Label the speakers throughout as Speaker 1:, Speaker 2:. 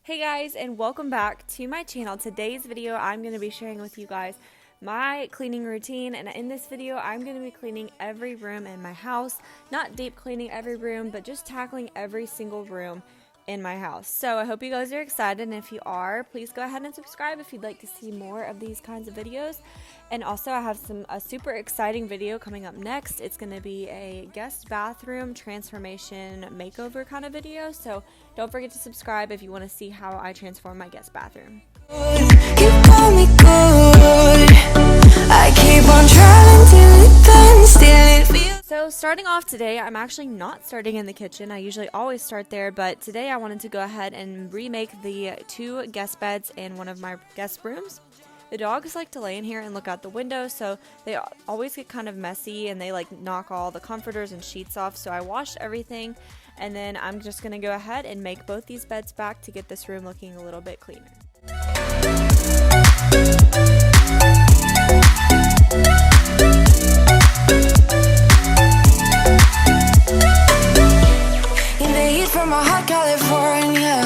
Speaker 1: Hey guys, and welcome back to my channel. Today's video I'm going to be sharing with you guys my cleaning routine, and in this video I'm going to be cleaning every room in my house. Not deep cleaning every room, but just tackling every single room in my house. So I hope you guys are excited, and if you are, please go ahead and subscribe if you'd like to see more of these kinds of videos. And also I have a super exciting video coming up next. It's going to be a guest bathroom transformation makeover kind of video, so don't forget to subscribe if you want to see how I transform my guest bathroom.
Speaker 2: You call me good. I keep on trying till it bends, still it feels.
Speaker 1: So starting off today, I'm actually not starting in the kitchen. I usually always start there, but today I wanted to go ahead and remake the two guest beds in one of my guest rooms. The dogs like to lay in here and look out the window, so they always get kind of messy and they like knock all the comforters and sheets off. So I washed everything, and then I'm just going to go ahead and make both these beds back to get this room looking a little bit cleaner.
Speaker 2: In the heat from a hot California,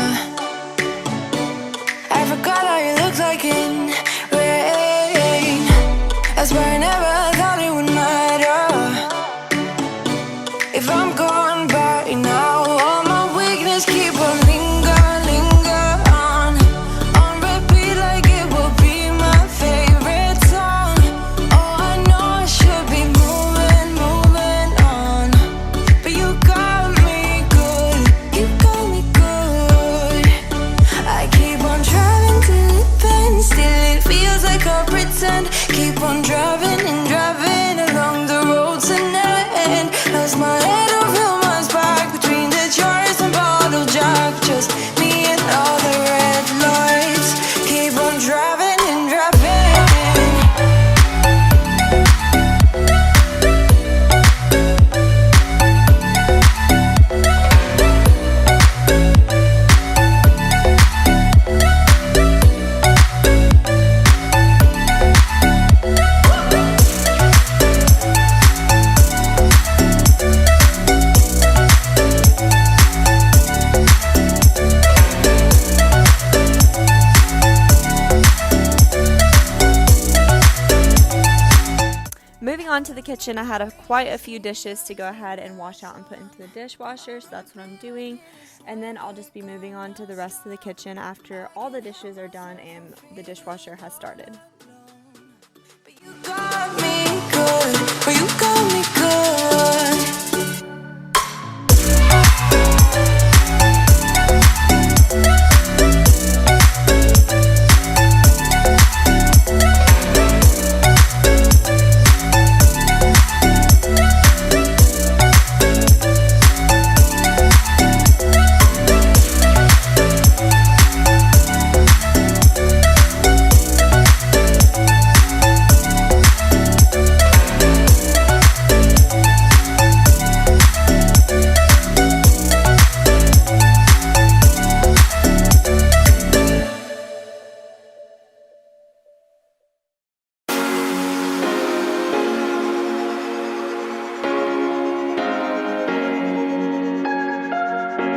Speaker 2: I forgot how you looked like in rain. I swear I never thought it would matter if I'm gone by now. All my weakness keep on linger on repeat like it will be my favorite song. Oh, I know I should be moving on, but you got me good. You got me good. I keep on driving till it bends, still it feels like I pretend. Keep on driving and driving along the roads and never end. Lost my head over my back between the jars and bottle jack. Just me and all the red lights. Keep on driving and driving.
Speaker 1: Moving on to the kitchen, I had quite a few dishes to go ahead and wash out and put into the dishwasher, so that's what I'm doing. And then I'll just be moving on to the rest of the kitchen after all the dishes are done and the dishwasher has started.
Speaker 2: You got me good. Well, you got me good.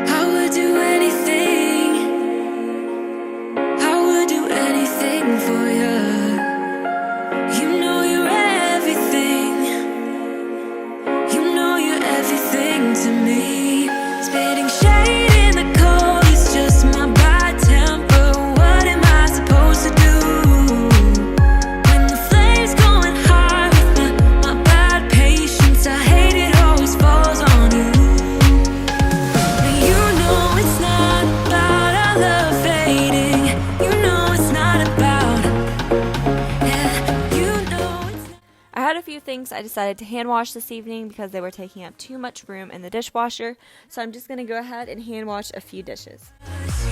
Speaker 2: I would do anything. I would do anything for you. You know you're everything. You know you're everything to me. Spitting shade in the cold is just my bad temper. What am I supposed to do when the flame's going high with my bad patience? I hate it always falls on you. You know it's not about our love fading. You know it's not about. Yeah, you know it's not.
Speaker 1: I had a few things I decided to hand wash this evening because they were taking up too much room in the dishwasher, so I'm just going to go ahead and hand wash a few dishes.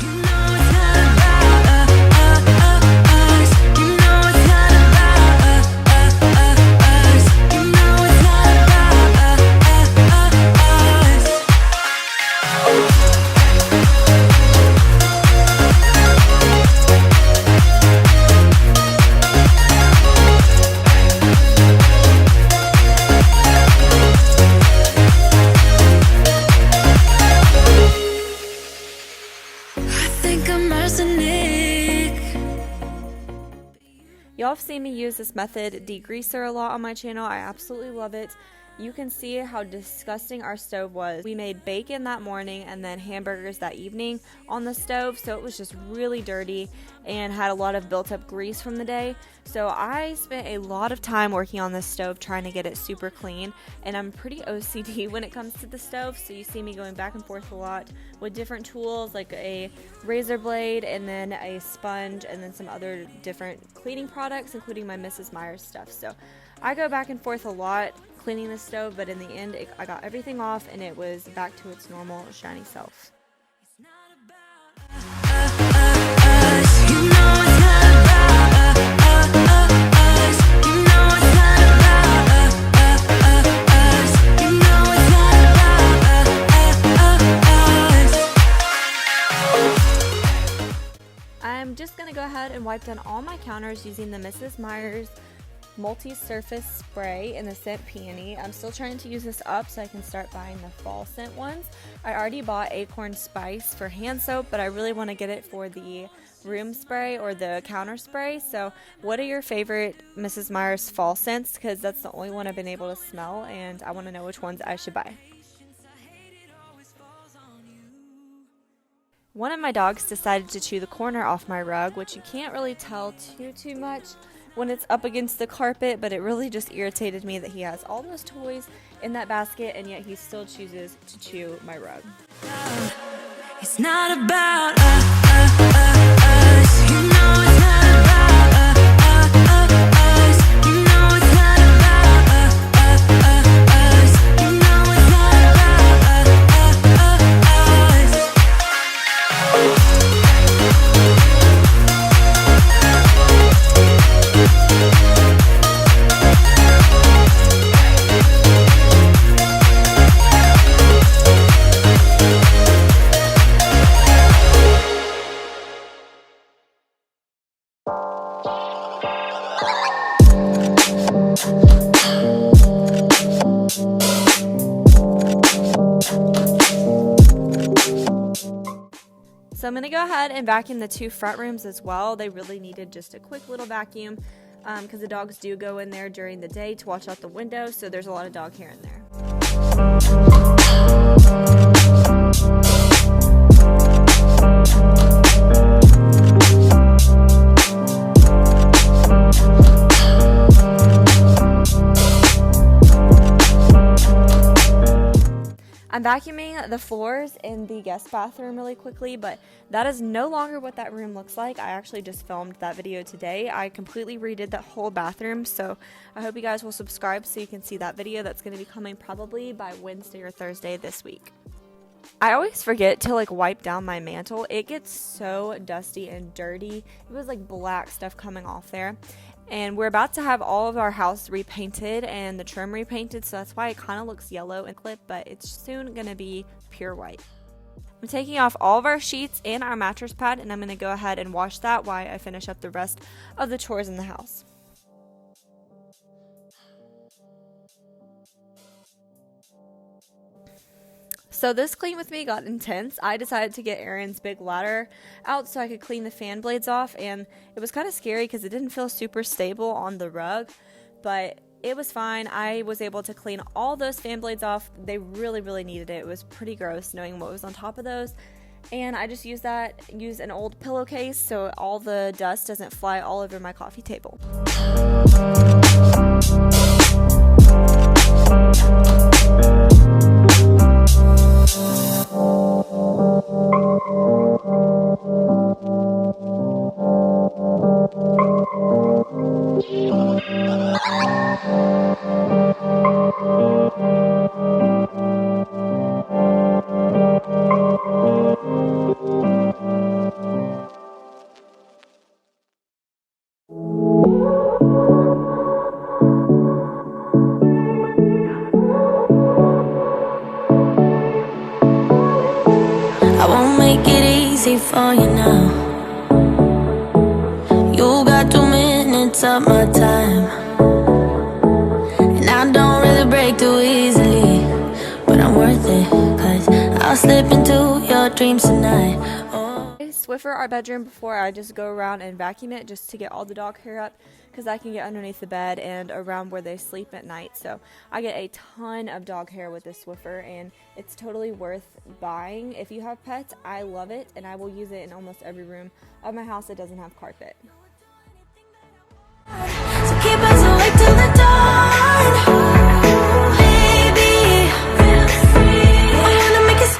Speaker 2: You know it's not about us. You know it's not about us. You know it's not about us. I think think I'm arsenic.
Speaker 1: Y'all have seen me use this method degreaser a lot on my channel. I absolutely love it. You can see how disgusting our stove was. We made bacon that morning and then hamburgers that evening on the stove, so it was just really dirty and had a lot of built up grease from the day. So I spent a lot of time working on this stove trying to get it super clean, and I'm pretty OCD when it comes to the stove, so you see me going back and forth a lot with different tools like a razor blade and then a sponge and then some other different cleaning products, including my Mrs. Meyer's stuff. So I go back and forth a lot cleaning the stove, but in the end I got everything off and it was back to its normal shiny self. I'm just gonna go ahead and wipe down all my counters using the Mrs. Meyer's multi-surface spray in the scent Peony. I'm still trying to use this up so I can start buying the fall scent ones. I already bought Acorn Spice for hand soap, but I really want to get it for the room spray or the counter spray. So what are your favorite Mrs. Meyer's fall scents? Because that's the only one I've been able to smell, and I want to know which ones I should buy. One of my dogs decided to chew the corner off my rug, which you can't really tell too much when it's up against the carpet, but it really just irritated me that he has all those toys in that basket and yet he still chooses to chew my rug.
Speaker 2: It's not about us, you know it's not about us, you know it's not about us, you know it's not about us.
Speaker 1: So I'm going to go ahead and vacuum the two front rooms as well. They really needed just a quick little vacuum because the dogs do go in there during the day to watch out the window, so there's a lot of dog hair in there. I'm vacuuming the floors in the guest bathroom really quickly, but that is no longer what that room looks like. I actually just filmed that video today. I completely redid that whole bathroom, so I hope you guys will subscribe so you can see that video. That's going to be coming probably by Wednesday or Thursday this week. I always forget to wipe down my mantle. It gets so dusty and dirty. It was like black stuff coming off there. And we're about to have all of our house repainted and the trim repainted, so that's why it kind of looks yellow and clipped, but it's soon going to be pure white. I'm taking off all of our sheets and our mattress pad, and I'm going to go ahead and wash that while I finish up the rest of the chores in the house. So this clean with me got intense. I decided to get Aaron's big ladder out so I could clean the fan blades off, and it was kind of scary because it didn't feel super stable on the rug, but it was fine. I was able to clean all those fan blades off. They really needed it. It was pretty gross knowing what was on top of those, and I just used an old pillowcase so all the dust doesn't fly all over my coffee table.
Speaker 2: I won't make it easy for you now. You got 2 minutes of my time, and I don't really break too easily, but I'm worth it, 'cause I'll slip into your dreams tonight.
Speaker 1: Swiffer our bedroom before I just go around and vacuum it just to get all the dog hair up, because I can get underneath the bed and around where they sleep at night. So I get a ton of dog hair with this Swiffer, and it's totally worth buying. If you have pets, I love it, and I will use it in almost every room of my house that doesn't have carpet.
Speaker 2: So keep us awake till the dawn. Baby, feel free. I wanna make it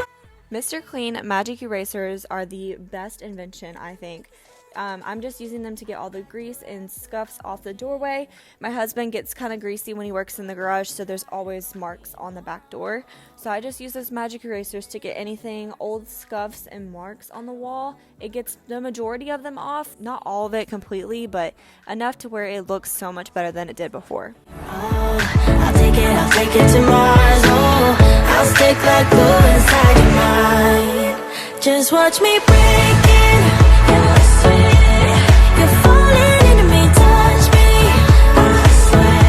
Speaker 1: Mr. Clean magic erasers are the best invention, I think. I'm just using them to get all the grease and scuffs off the doorway. My husband gets kind of greasy when he works in the garage, so there's always marks on the back door. So I just use those magic erasers to get anything, old scuffs and marks on the wall. It gets the majority of them off, not all of it completely, but enough to where it looks so much better than it did before.
Speaker 2: I'll take it to Mars. Oh, I'll stick like glue inside your mind. Just watch me break it. You're sweet. You're falling into me, touch me. I swear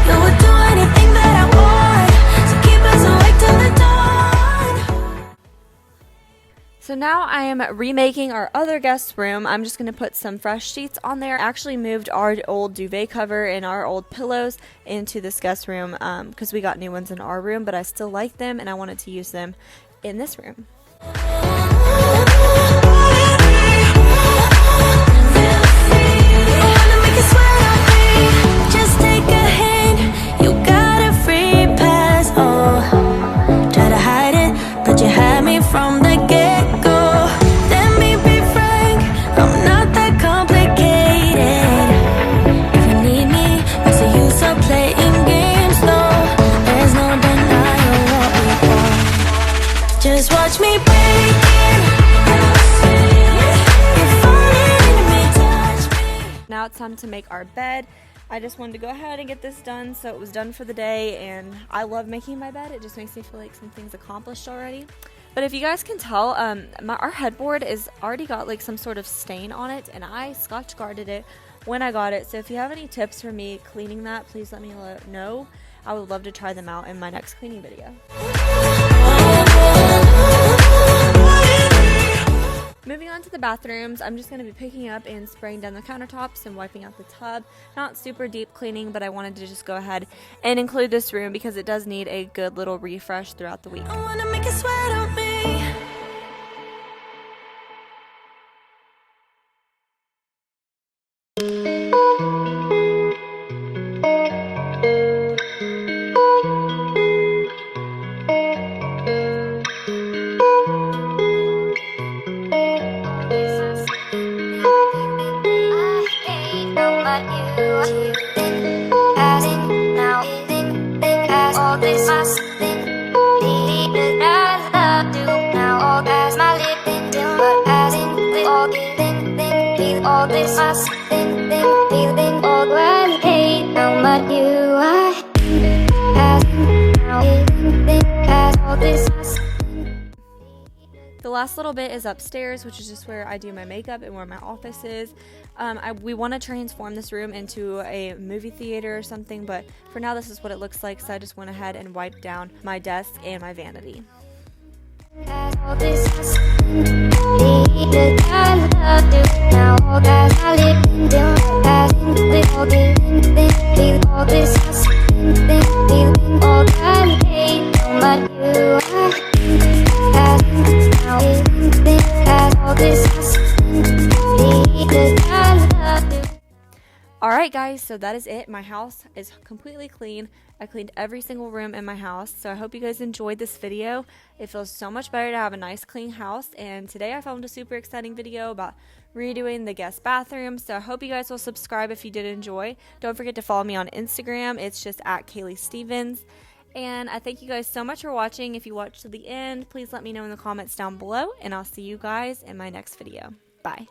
Speaker 2: you would do anything that I want. So keep us awake till the dawn.
Speaker 1: So now I am remaking our other guest room. I'm just going to put some fresh sheets on there. I actually moved our old duvet cover and our old pillows into this guest room because we got new ones in our room, but I still like them and I wanted to use them in this room.
Speaker 2: Just take a hint, you got a free pass. Oh, try to hide it, but you had me from the get-go. Let me be frank, I'm not that complicated. If you need me, what's the use of playing games? No, there's no denying what we want. Just watch me break it. You're falling into me, touch me.
Speaker 1: Now it's time to make our bed. I just wanted to go ahead and get this done, so it was done for the day, and I love making my bed. It just makes me feel like something's accomplished already. But if you guys can tell, our headboard is already got like some sort of stain on it, and I Scotch guarded it when I got it. So if you have any tips for me cleaning that, please let me know. I would love to try them out in my next cleaning video. Moving on to the bathrooms, I'm just going to be picking up and spraying down the countertops and wiping out the tub. Not super deep cleaning, but I wanted to just go ahead and include this room because it does need a good little refresh throughout the week.
Speaker 2: I wanna make it sweat on me. All this us, feeling all I hate how much you are. All this us.
Speaker 1: The last little bit is upstairs, which is just where I do my makeup and where my office is. We want to transform this room into a movie theater or something, but for now this is what it looks like, so I just went ahead and wiped down my desk and my vanity.
Speaker 2: All this us, the time I do now. All that I live in, with all this us, feeling all I hate how much you are. All this us, the time I do.
Speaker 1: Alright guys, so that is it. My house is completely clean. I cleaned every single room in my house, so I hope you guys enjoyed this video. It feels so much better to have a nice clean house, and today I filmed a super exciting video about redoing the guest bathroom, so I hope you guys will subscribe if you did enjoy. Don't forget to follow me on Instagram. It's just at Kaylee Stevens. And I thank you guys so much for watching. If you watched to the end, please let me know in the comments down below, and I'll see you guys in my next video. Bye.